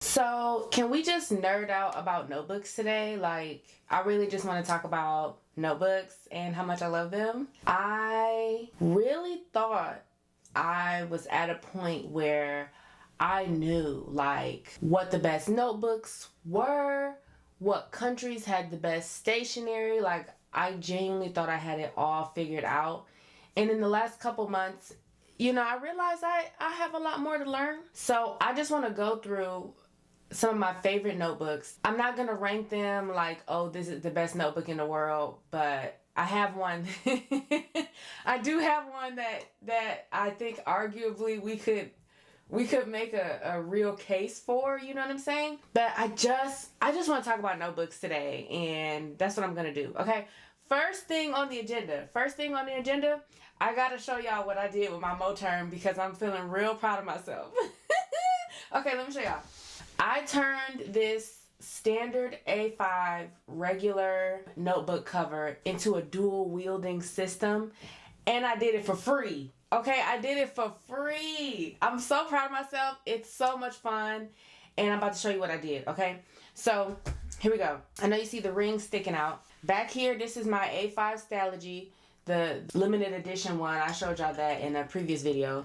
So, can we just nerd out about notebooks today? Like, I really just want to talk about notebooks and how much I love them. I really thought I was at a point where I knew, like, what the best notebooks were, what countries had the best stationery. Like, I genuinely thought I had it all figured out. And in the last couple months, I realized I have a lot more to learn. So, I just want to go through some of my favorite notebooks. I'm not gonna rank them like, oh, this is the best notebook in the world, but I have one. I do have one that I think arguably we could make a real case for, you know what I'm saying? But I just want to talk about notebooks today, and that's what I'm gonna do. Okay. First thing on the agenda, I gotta show y'all what I did with my Moterm because I'm feeling real proud of myself. Okay, let me show y'all. I turned this standard A5 regular notebook cover into a dual wielding system, and I did it for free. Okay, I did it for free. I'm so proud of myself. It's so much fun, and I'm about to show you what I did. Okay, so here we go. I know you see the ring sticking out. Back here, this is my A5 Stalogy, the limited edition one. I showed y'all that in a previous video.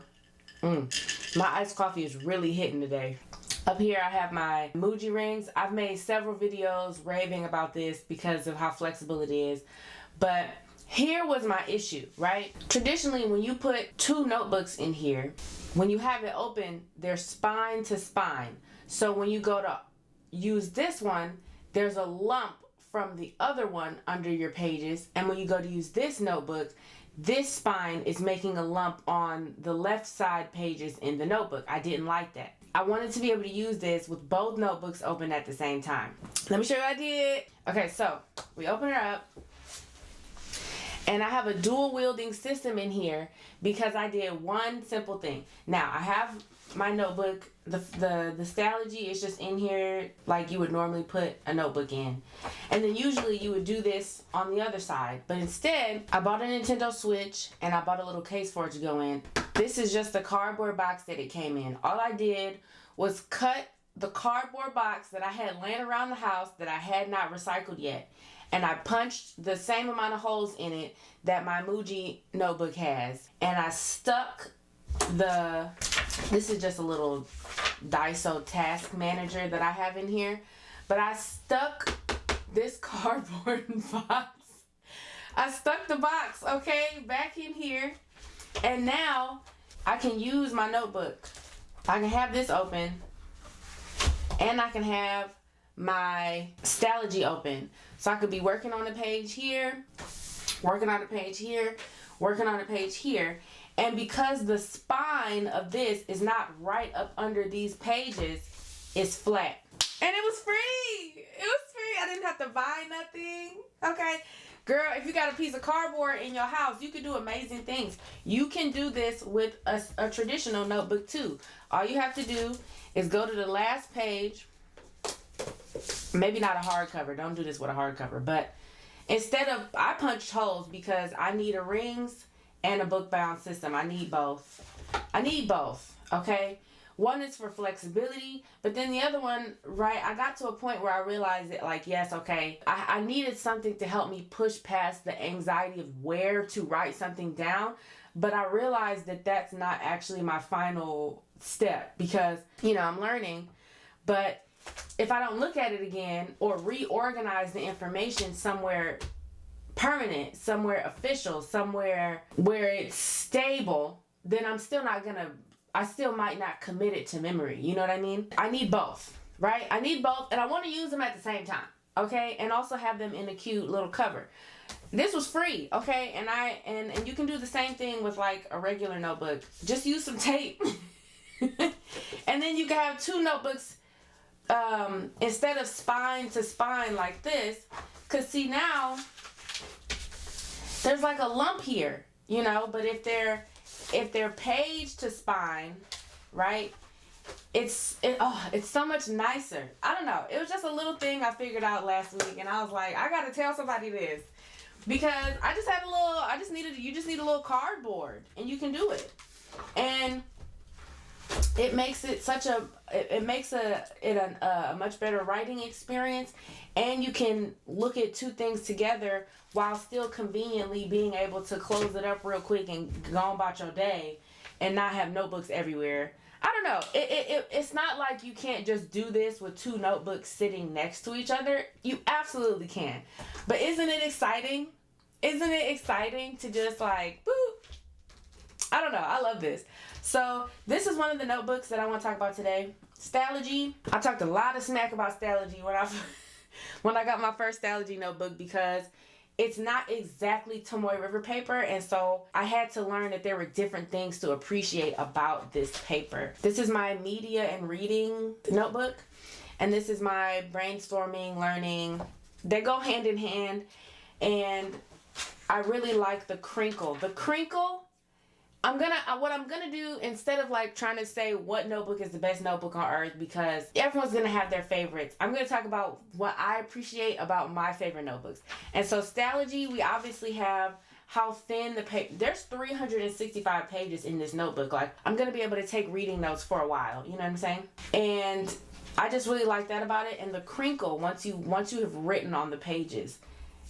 My iced coffee is really hitting today. Up here I have my Muji rings. I've made several videos raving about this because of how flexible it is. But here was my issue, right? Traditionally, when you put two notebooks in here, when you have it open, they're spine to spine. So when you go to use this one, there's a lump from the other one under your pages. And when you go to use this notebook, this spine is making a lump on the left side pages in the notebook. I didn't like that. I wanted to be able to use this with both notebooks open at the same time. Let me show you what I did. Okay, so we open it up. And I have a dual wielding system in here because I did one simple thing. Now, I have my notebook, the Stalogy is just in here like you would normally put a notebook in. And then usually you would do this on the other side. But instead, I bought a Nintendo Switch and I bought a little case for it to go in. This is just the cardboard box that it came in. All I did was cut the cardboard box that I had laying around the house that I had not recycled yet. And I punched the same amount of holes in it that my Muji notebook has. And I stuck this is just a little Daiso task manager that I have in here. But I stuck this cardboard box. I stuck the box, okay, back in here. And now I can use my notebook. I can have this open. And I can have my Stalogy open. So I could be working on a page here, working on a page here, working on a page here. And because the spine of this is not right up under these pages, it's flat. And it was free. It was free. I didn't have to buy nothing. Okay. Girl, if you got a piece of cardboard in your house, you can do amazing things. You can do this with a traditional notebook too. All you have to do is go to the last page. Maybe not a hardcover. Don't do this with a hardcover. But instead of, I punched holes because I need a rings and a book bound system. I need both. Okay? One is for flexibility, but then the other one, right, I got to a point where I realized that, like, yes, okay, I needed something to help me push past the anxiety of where to write something down, but I realized that that's not actually my final step because, I'm learning, but if I don't look at it again or reorganize the information somewhere permanent, somewhere official, somewhere where it's stable, then I still might not commit it to memory. You know what I mean? I need both, right? I need both, and I want to use them at the same time, okay? And also have them in a cute little cover. This was free, okay? And you can do the same thing with like a regular notebook. Just use some tape. And then you can have two notebooks instead of spine to spine like this. Cause see, now there's like a lump here, but if they're page to spine, right, it's so much nicer. I don't know, it was just a little thing I figured out last week, and I was like, I gotta tell somebody this because you just need a little cardboard and you can do it, and it makes it such a it makes a much better writing experience, and you can look at two things together while still conveniently being able to close it up real quick and go on about your day and not have notebooks everywhere. I don't know. It's not like you can't just do this with two notebooks sitting next to each other. You absolutely can. But isn't it exciting? Isn't it exciting to just like, boop? I don't know. I love this. So this is one of the notebooks that I want to talk about today. Stalogy. I talked a lot of smack about Stalogy when I got my first Stalogy notebook, because it's not exactly Tomoe River paper, and so I had to learn that there were different things to appreciate about this paper. This is my media and reading notebook, and this is my brainstorming, learning. They go hand in hand, and I really like the crinkle. The crinkle, what I'm gonna do, instead of like trying to say what notebook is the best notebook on earth, because everyone's gonna have their favorites, I'm gonna talk about what I appreciate about my favorite notebooks. And so Stalogy, we obviously have how thin the paper. There's 365 pages in this notebook. Like, I'm gonna be able to take reading notes for a while. You know what I'm saying? And I just really like that about it. And the crinkle, once you have written on the pages,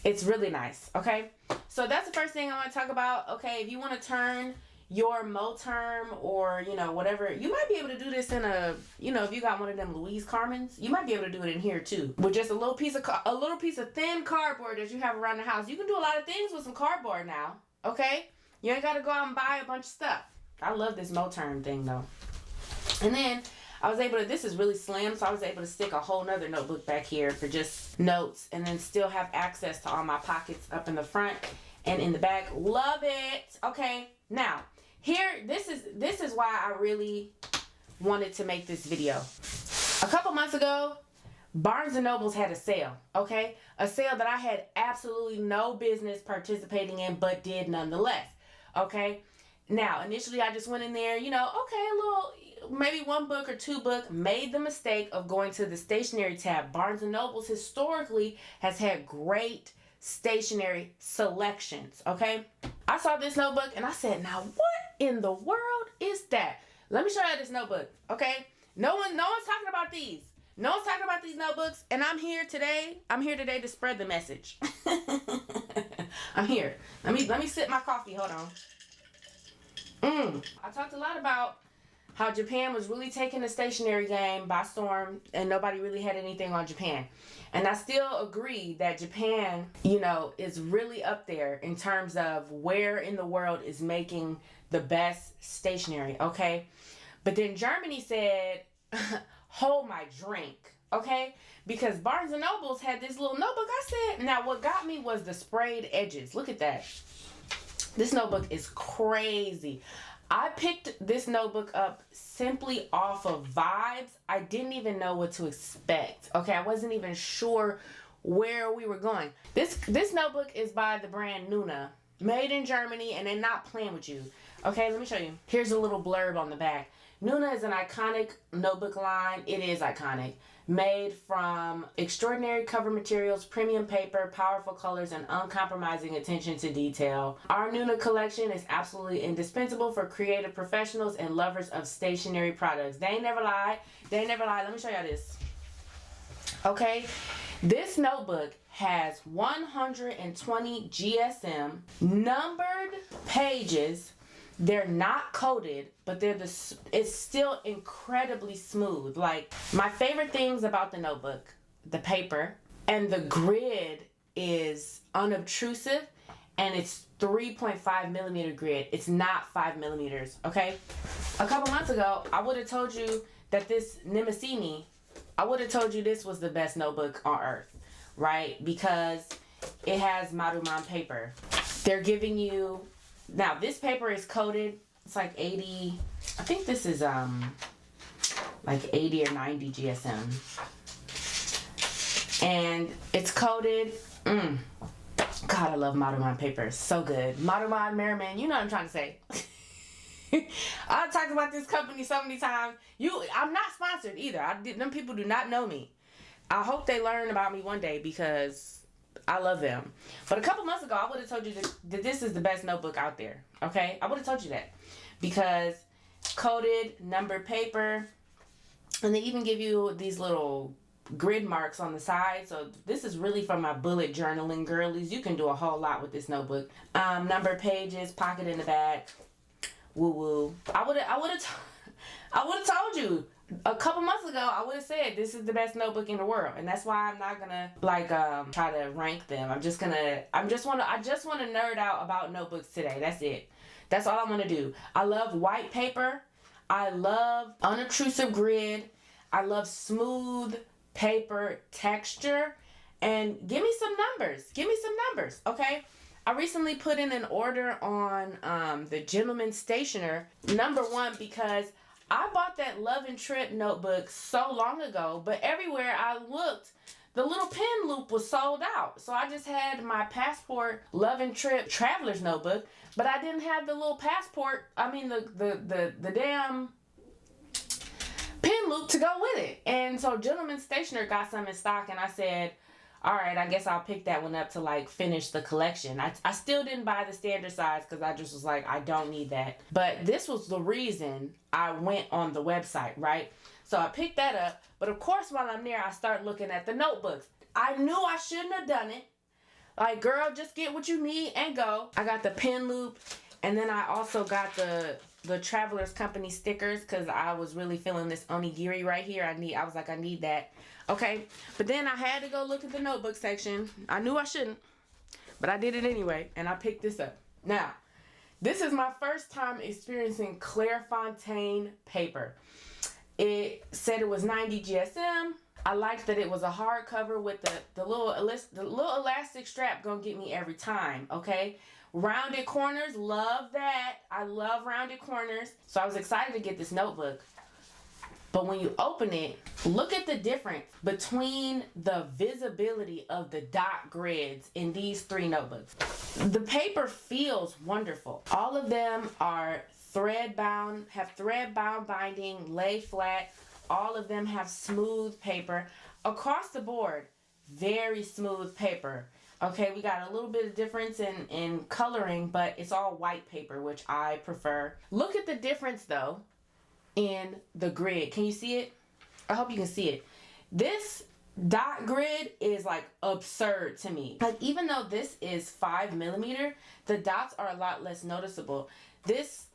it's really nice. Okay, so that's the first thing I want to talk about. Okay, if you want to turn your Moterm, or whatever, you might be able to do this in a, if you got one of them Louise Carmens, you might be able to do it in here too, with just a little piece of thin cardboard that you have around the house. You can do a lot of things with some cardboard now. Okay, you ain't got to go out and buy a bunch of stuff. I love this Moterm thing though. And then I was able to, this is really slim, so I was able to stick a whole nother notebook back here for just notes, and then still have access to all my pockets up in the front and in the back. Love it. Okay, now here, this is why I really wanted to make this video. A couple months ago, Barnes & Noble's had a sale, okay? A sale that I had absolutely no business participating in, but did nonetheless, okay? Now, initially I just went in there, okay, a little, maybe one book or two book, made the mistake of going to the stationery tab. Barnes & Noble's historically has had great stationery selections, okay? I saw this notebook and I said, now what in the world is that? Let me show you this notebook, okay? No one's talking about these. No one's talking about these notebooks, and I'm here today to spread the message. I'm here. Let me sip my coffee. Hold on. I talked a lot about how Japan was really taking the stationery game by storm, and nobody really had anything on Japan. And I still agree that Japan, is really up there in terms of where in the world is making the best stationery, okay? But then Germany said, hold my drink, okay? Because Barnes & Noble's had this little notebook. I said, now what got me was the sprayed edges. Look at that. This notebook is crazy. I picked this notebook up simply off of vibes. I didn't even know what to expect. Okay, I wasn't even sure where we were going. This notebook is by the brand Nuna, made in Germany, and they're not playing with you. Okay, let me show you. Here's a little blurb on the back. Nuna is an iconic notebook line. It is iconic. Made from extraordinary cover materials, premium paper, powerful colors, and uncompromising attention to detail. Our Nuna collection is absolutely indispensable for creative professionals and lovers of stationery products. They ain't never lied. They ain't never lied. Let me show y'all this. Okay, this notebook has 120 GSM numbered pages. They're not coated, but it's still incredibly smooth. Like, my favorite things about the notebook, the paper, and the grid is unobtrusive, and it's 3.5 millimeter grid. It's not 5 millimeters, okay? A couple months ago, I would have told you that this Nemesini, I would have told you this was the best notebook on earth, right? Because it has Moterm paper. They're giving you, now this paper is coated, it's like 80, I think this is like 80 or 90 GSM. And it's coated, God, I love Moterm paper, so good. Moterm, Merriman, you know what I'm trying to say. I've talked about this company so many times. I'm not sponsored either. Them people do not know me. I hope they learn about me one day because I love them. But a couple months ago, I would have told you that this is the best notebook out there. Okay? I would have told you that. Because coated, numbered paper, And they even give you these little grid marks on the side. So this is really for my bullet journaling girlies. You can do a whole lot with this notebook. Number of pages, pocket in the back. Woo woo. I would have told you a couple months ago. I would have said this is the best notebook in the world, and that's why I'm not gonna try to rank them. I just want to nerd out about notebooks today. That's it. That's all I want to do. I love white paper. I love unobtrusive grid. I love smooth paper texture. And give me some numbers. Give me some numbers, okay? I recently put in an order on the Gentleman Stationer, #1, because I bought that Love and Trip notebook so long ago, but everywhere I looked, the little pen loop was sold out. So I just had my Passport Love and Trip Traveler's Notebook, but I didn't have the little the damn pen loop to go with it. And so Gentleman Stationer got some in stock, and I said, all right, I guess I'll pick that one up to finish the collection. I still didn't buy the standard size because I just was like, I don't need that. But this was the reason I went on the website, right? So I picked that up. But of course, while I'm there, I start looking at the notebooks. I knew I shouldn't have done it. Like, girl, just get what you need and go. I got the pen loop, and then I also got the Travelers Company stickers because I was really feeling this onigiri right here. I was like, I need that. Okay, but then I had to go look at the notebook section. I knew I shouldn't, but I did it anyway, and I picked this up. Now, this is my first time experiencing Clairefontaine paper. It said it was 90 GSM. I liked that it was a hardcover with the little elastic strap gonna get me every time, okay? Rounded corners, love that. I love rounded corners. So I was excited to get this notebook. But when you open it, look at the difference between the visibility of the dot grids in these 3 notebooks. The paper feels wonderful. All of them are thread bound, have thread bound binding, lay flat. All of them have smooth paper. Across the board, very smooth paper. Okay, we got a little bit of difference in coloring, but it's all white paper, which I prefer. Look at the difference, though, in the grid. Can you see it? I hope you can see it. This dot grid is absurd to me. Even though this is 5mm, the dots are a lot less noticeable. This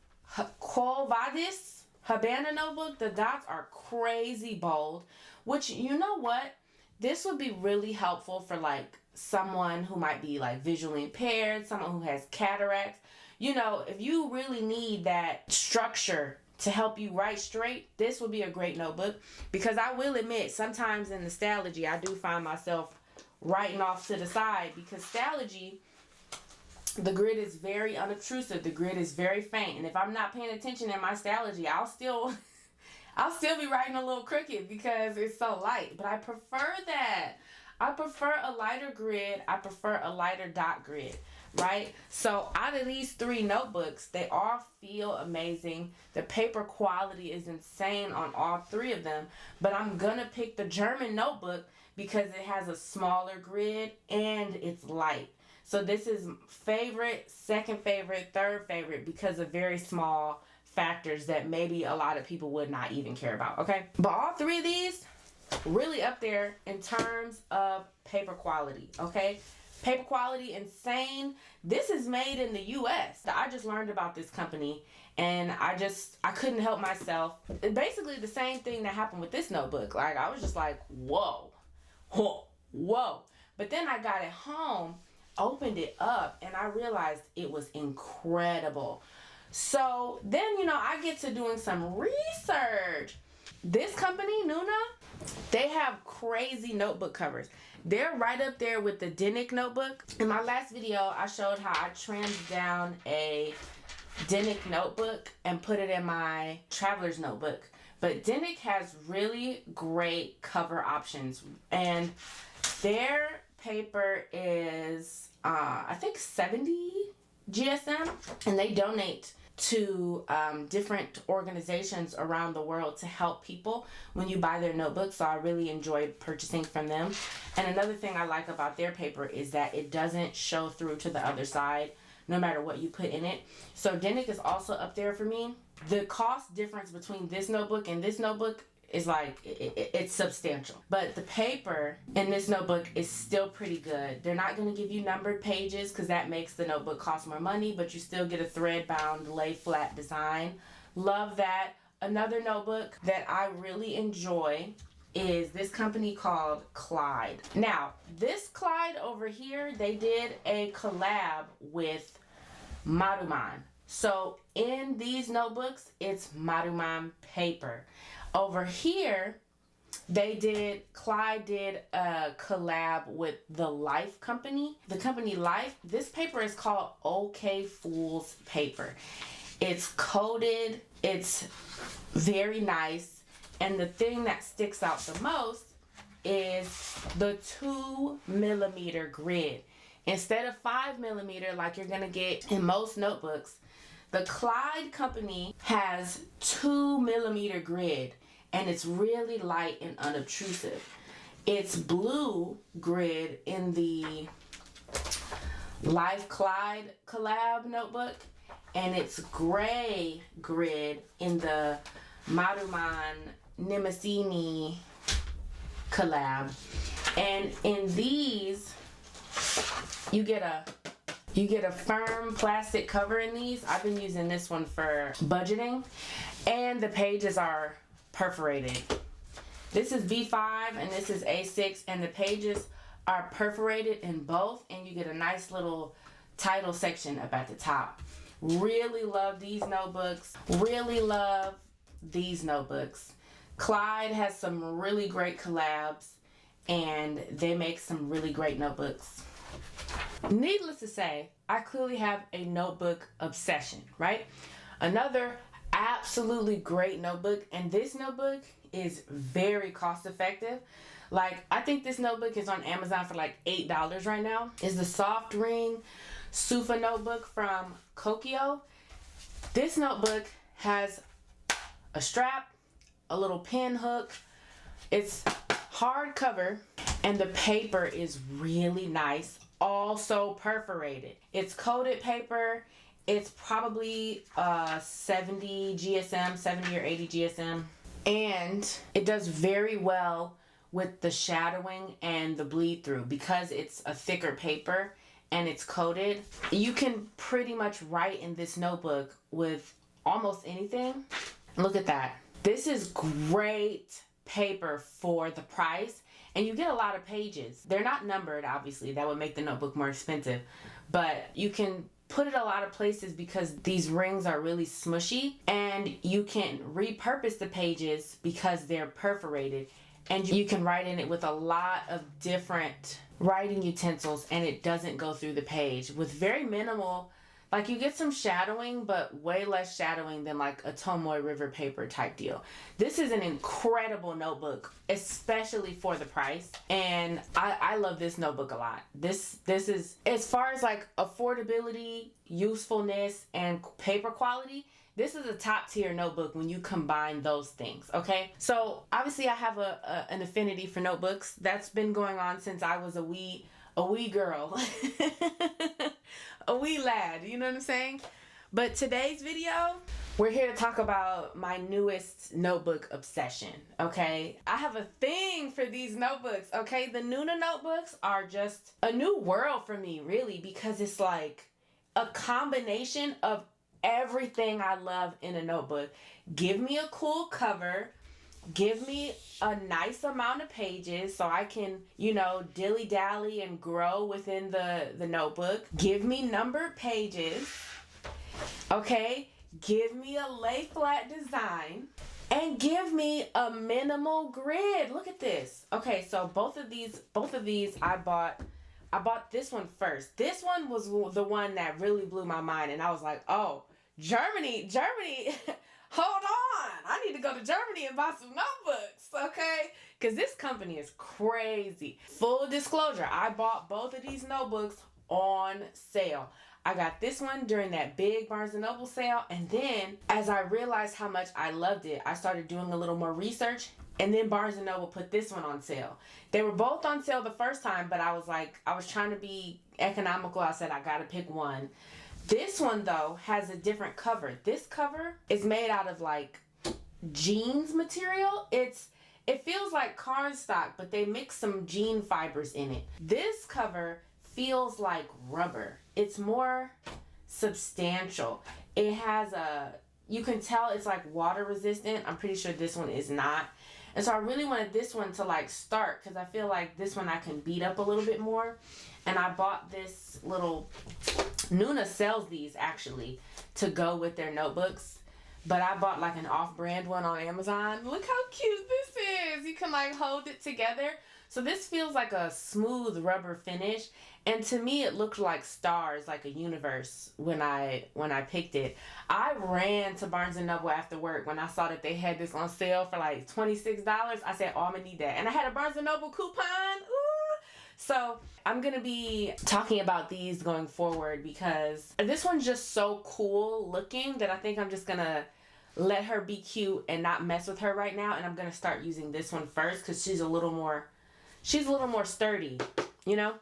Quo Vadis Habana notebook, the dots are crazy bold, which, you know what? This would be really helpful for someone who might be visually impaired, someone who has cataracts. You know, if you really need that structure to help you write straight, this would be a great notebook, because I will admit, sometimes in Nostalgia, I do find myself writing off to the side, because Stalogy, the grid is very unobtrusive, the grid is very faint, and if I'm not paying attention in my Stalogy, I'll still be writing a little crooked because it's so light. But I prefer that. I prefer a lighter grid. I prefer a lighter dot grid, right? So out of these 3 notebooks, they all feel amazing. The paper quality is insane on all 3 of them. But I'm going to pick the German notebook because it has a smaller grid and it's light. So this is favorite, second favorite, third favorite because of very small factors that maybe a lot of people would not even care about, okay? But all 3 of these, really up there in terms of paper quality, okay? Paper quality, insane. This is made in the U.S. I just learned about this company, and I couldn't help myself. Basically the same thing that happened with this notebook. I was just like, whoa, whoa, whoa. But then I got it home, opened it up, and I realized it was incredible. So then, I get to doing some research. This company, Nuna, they have crazy notebook covers. They're right up there with the Denick notebook. In my last video, I showed how I trimmed down a Denick notebook and put it in my Traveler's notebook. But Denick has really great cover options, and their paper is, I think 70 GSM, and they donate to different organizations around the world to help people when you buy their notebooks. So I really enjoyed purchasing from them. And another thing I like about their paper is that it doesn't show through to the other side no matter what you put in it. So Denick is also up there for me. The cost difference between this notebook and this notebook is like, it's substantial. But the paper in this notebook is still pretty good. They're not going to give you numbered pages because that makes the notebook cost more money, but you still get a thread bound lay flat design. Love that. Another notebook that I really enjoy is this company called Clyde. Now, this Clyde over here, they did a collab with Moterm. So in these notebooks, it's Moterm paper. Over here, Clyde did a collab with the Life company. The company Life, this paper is called OK Fools paper. It's coated, it's very nice, and the thing that sticks out the most is the 2mm grid. Instead of 5mm like you're gonna get in most notebooks, the Clyde company has 2mm grid, and it's really light and unobtrusive. It's blue grid in the Life Clyde collab notebook, and it's gray grid in the Moterm Nimacini collab. And in these, you get a firm plastic cover in these. I've been using this one for budgeting, and the pages are perforated. This is B5 and this is A6, and the pages are perforated in both, and you get a nice little title section up at the top. Really love these notebooks. Really love these notebooks. Clyde has some really great collabs, and they make some really great notebooks. Needless to say, I clearly have a notebook obsession, right? Another absolutely great notebook, and this notebook is very cost effective. Like, I think this notebook is on Amazon for like $8 right now. Is the Soft Ring Sufa notebook from Kokio. This notebook has a strap, a little pin hook. It's hardcover, and the paper is really nice, also perforated. It's coated paper. It's probably 70 GSM, 70 or 80 GSM, and it does very well with the shadowing and the bleed through because it's a thicker paper and it's coated. You can pretty much write in this notebook with almost anything. Look at that. This is great paper for the price, and you get a lot of pages. They're not numbered, obviously. That would make the notebook more expensive, but you can put it a lot of places because these rings are really smushy, and you can repurpose the pages because they're perforated, and you can write in it with a lot of different writing utensils, and it doesn't go through the page with very minimal. Like, you get some shadowing, but way less shadowing than like a Tomoe River paper type deal. This is an incredible notebook, especially for the price. And I love this notebook a lot. This is, as far as like affordability, usefulness, and paper quality, this is a top tier notebook when you combine those things, okay? So obviously I have an affinity for notebooks. That's been going on since I was a wee girl. A wee lad, you know what I'm saying? But today's video, we're here to talk about my newest notebook obsession, okay? I have a thing for these notebooks, okay? The Nuna notebooks are just a new world for me, really, because it's like a combination of everything I love in a notebook. Give me a cool cover. Give me a nice amount of pages so I can, you know, dilly-dally and grow within the notebook. Give me numbered pages, okay? Give me a lay flat design, and give me a minimal grid. Look at this. Okay, so both of these I bought this one first. This one was the one that really blew my mind, and I was like, oh, Germany, hold on. I need to go to Germany and buy some notebooks, okay? Because this company is crazy. Full disclosure, I bought both of these notebooks on sale. I got this one during that big Barnes & Noble sale, and then as I realized how much I loved it, I started doing a little more research, and then Barnes & Noble put this one on sale. They were both on sale the first time, but I was trying to be economical. I said I gotta pick one. This one, though, has a different cover. This cover is made out of like jeans material. It feels like cardstock, but they mix some jean fibers in it. This cover feels like rubber. It's more substantial. It has you can tell it's like water resistant. I'm pretty sure this one is not. And so I really wanted this one to like start, because I feel like this one I can beat up a little bit more. And I bought this little, Nuna sells these actually to go with their notebooks. But I bought like an off-brand one on Amazon. Look how cute this is. You can like hold it together. So this feels like a smooth rubber finish. And to me, it looked like stars, like a universe when I picked it. I ran to Barnes & Noble after work when I saw that they had this on sale for like $26. I said, oh, I'm gonna need that. And I had a Barnes & Noble coupon. Ooh. So I'm gonna be talking about these going forward, because this one's just so cool looking that I think I'm just gonna let her be cute and not mess with her right now. And I'm gonna start using this one first, because she's a little more sturdy, you know?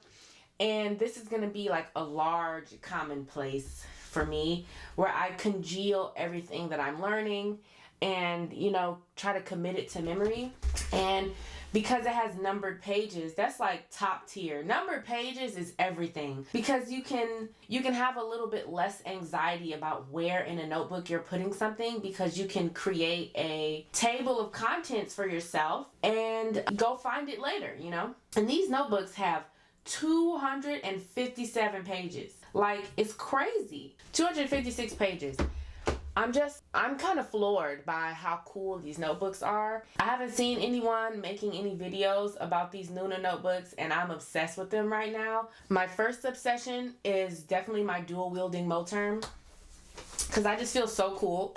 And this is gonna be like a large commonplace for me, where I congeal everything that I'm learning and, you know, try to commit it to memory. And because it has numbered pages, that's like top tier. Numbered pages is everything, because you can have a little bit less anxiety about where in a notebook you're putting something, because you can create a table of contents for yourself and go find it later, you know? And these notebooks have 257 pages. Like, it's crazy. 256 pages. I'm kind of floored by how cool these notebooks are. I haven't seen anyone making any videos about these Nuna notebooks, and I'm obsessed with them right now. My first obsession is definitely my dual wielding Moterm, because I just feel so cool.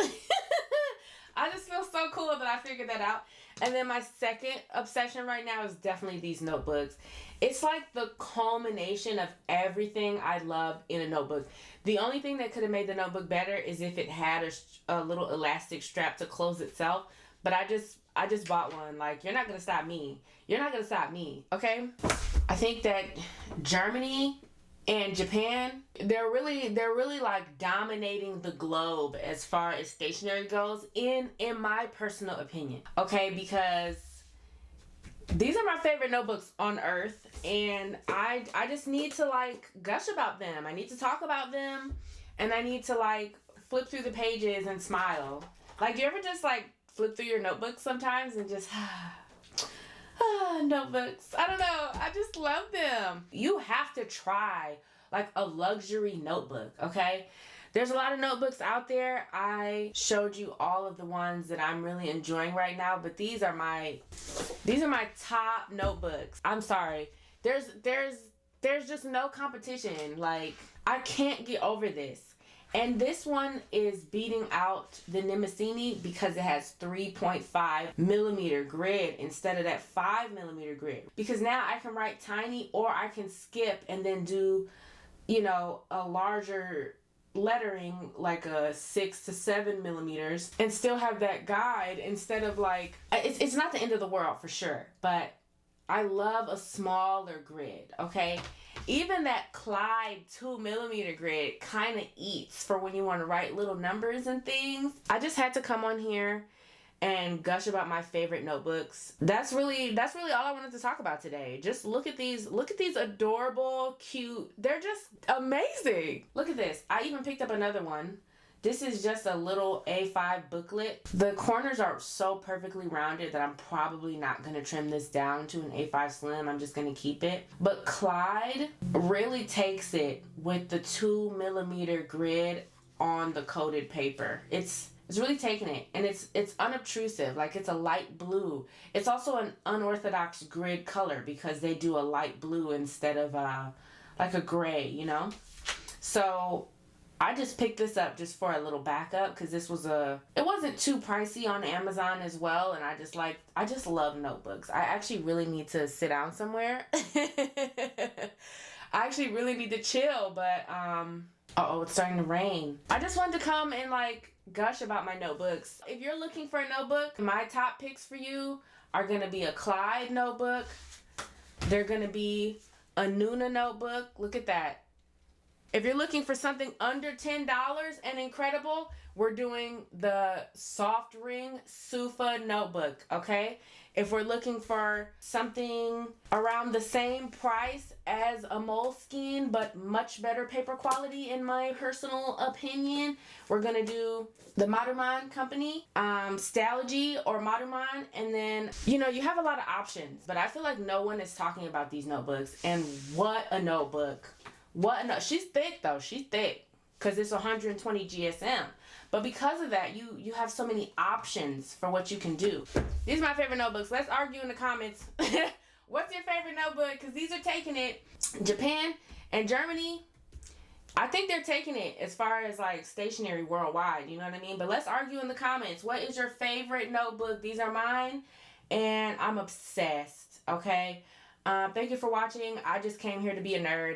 I just feel so cool that I figured that out. And then my second obsession right now is definitely these notebooks. It's like the culmination of everything I love in a notebook. The only thing that could have made the notebook better is if it had a little elastic strap to close itself. But I just bought one. Like, you're not gonna stop me. You're not gonna stop me, okay? I think that Germany and Japan, they're really like dominating the globe as far as stationery goes, in my personal opinion. Okay, because these are my favorite notebooks on earth, and I just need to like gush about them. I need to talk about them, and I need to like flip through the pages and smile. Like, do you ever just like flip through your notebooks sometimes and just notebooks? I don't know. I just love them. You have to try like a luxury notebook, okay? There's a lot of notebooks out there. I showed you all of the ones that I'm really enjoying right now, but these are my top notebooks. I'm sorry. There's just no competition. Like, I can't get over this. And this one is beating out the Nemesini because it has 3.5 millimeter grid instead of that 5 millimeter grid. Because now I can write tiny, or I can skip and then do, you know, a larger lettering, like a 6 to 7 millimeters, and still have that guide instead of like, it's not the end of the world for sure, but I love a smaller grid, okay? Even that Clyde 2 millimeter grid kind of eats for when you want to write little numbers and things. I just had to come on here and gush about my favorite notebooks. That's really all I wanted to talk about today. Just look at these adorable, cute, they're just amazing. Look at this. I even picked up another one. This is just a little A5 booklet. The corners are so perfectly rounded that I'm probably not going to trim this down to an A5 slim. I'm just going to keep it. But Clyde really takes it with the 2 millimeter grid on the coated paper. It's really taking it, and it's unobtrusive. Like, it's a light blue. It's also an unorthodox grid color because they do a light blue instead of like a gray, you know? So I just picked this up just for a little backup, because it wasn't too pricey on Amazon as well, and I just love notebooks. I actually really need to sit down somewhere. I actually really need to chill, but uh-oh, it's starting to rain. I just wanted to come and like gush about my notebooks. If you're looking for a notebook, my top picks for you are gonna be a Clyde notebook. They're gonna be a Nuna notebook. Look at that. If you're looking for something under $10 and incredible, we're doing the Soft Ring Sufa notebook, okay? If we're looking for something around the same price as a Moleskine, but much better paper quality in my personal opinion, we're gonna do the Moterm company, Stalogy or Moterm, and then, you know, you have a lot of options, but I feel like no one is talking about these notebooks, and what a notebook. She's thick though, she's thick, because it's 120 GSM. But because of that, you have so many options for what you can do. These are my favorite notebooks. Let's argue in the comments. What's your favorite notebook? Because these are taking it. Japan and Germany, I think they're taking it as far as like stationery worldwide. You know what I mean? But let's argue in the comments. What is your favorite notebook? These are mine. And I'm obsessed. Okay? Thank you for watching. I just came here to be a nerd.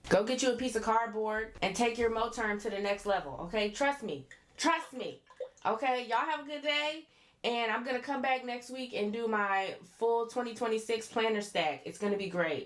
Go get you a piece of cardboard and take your Moterm to the next level, okay? Trust me. Trust me. Okay, y'all have a good day. And I'm going to come back next week and do my full 2026 planner stack. It's going to be great.